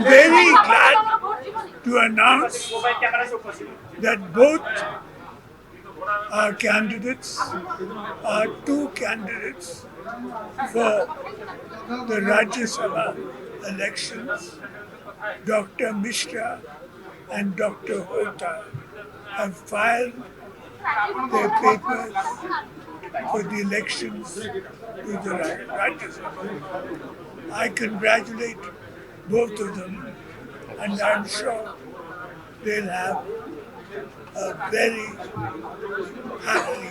very glad to announce that both our candidates are two candidates for the Rajya Sabha elections. Dr. Mishra and Dr. Hota have filed their papers for the elections to the Rajya Sabha. I congratulate both of them, and I'm sure they'll have a very happy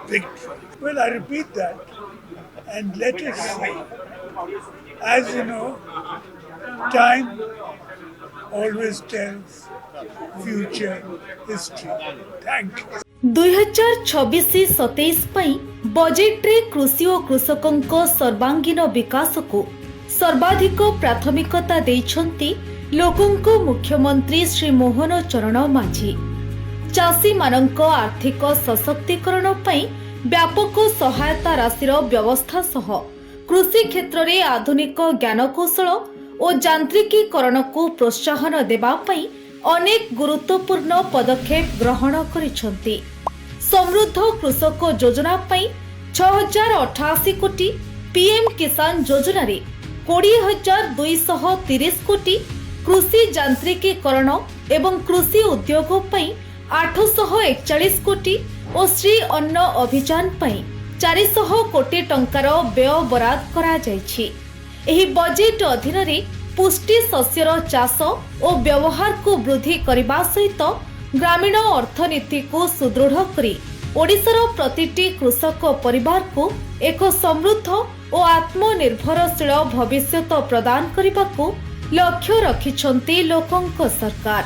victory. Well, I repeat that, and let us see. As you know, time always tells future history. Thank you. 2026-27 ପାଇଁ ବଜେଟରେ କୃଷି ଓ କୃଷକଙ୍କ ସର୍ବାଙ୍ଗୀନ ବିକାଶକୁ ସର୍ବାଧିକ ପ୍ରାଥମିକତା ଦେଇଛନ୍ତି ଲୋକଙ୍କ ମୁଖ୍ୟମନ୍ତ୍ରୀ ଶ୍ରୀ ମୋହନ ଚରଣ ମାଝୀ। ଚାଷୀମାନଙ୍କ ଆର୍ଥିକ ସଶକ୍ତିକରଣ ପାଇଁ ବ୍ୟାପକ ସହାୟତା ରାଶିର ବ୍ୟବସ୍ଥା ସହ କୃଷି କ୍ଷେତ୍ରରେ ଆଧୁନିକ ଜ୍ଞାନକୌଶଳ ଓ ଯାନ୍ତ୍ରିକୀକରଣକୁ ପ୍ରୋତ୍ସାହନ ଦେବା ପାଇଁ ଅନେକ ଗୁରୁତ୍ୱପୂର୍ଣ୍ଣ ପଦକ୍ଷେପ ଗ୍ରହଣ କରିଛନ୍ତି। ସମୃଦ୍ଧ କୃଷକ ଯୋଜନା ପାଇଁ 6088 କୋଟି, ପିଏମ୍ କିଷାନ ଯୋଜନାରେ 20,230 କୋଟି, କୃଷି ଯାନ୍ତ୍ରିକୀକରଣ ଏବଂ କୃଷି ଉଦ୍ୟୋଗ ପାଇଁ 841 କୋଟି ଓ ଶ୍ରୀ ଅନ୍ନ ଅଭିଯାନ ପାଇଁ 400 କୋଟି ଟଙ୍କାର ବ୍ୟୟ ବରାଦ କରାଯାଇଛି। ଏହି ବଜେଟ୍ ଅଧୀନରେ ପୁଷ୍ଟି ଶସ୍ୟର ଚାଷ ଓ ବ୍ୟବହାରକୁ ବୃଦ୍ଧି କରିବା ସହିତ ଗ୍ରାମୀଣ ଅର୍ଥନୀତିକୁ ସୁଦୃଢ଼ କରି ଓଡ଼ିଶାର ପ୍ରତିଟି କୃଷକ ପରିବାରକୁ ଏକ ସମୃଦ୍ଧ ଓ ଆତ୍ମନିର୍ଭରଶୀଳ ଭବିଷ୍ୟତ ପ୍ରଦାନ କରିବାକୁ ଲକ୍ଷ୍ୟ ରଖିଛନ୍ତି ଲୋକଙ୍କ ସରକାର।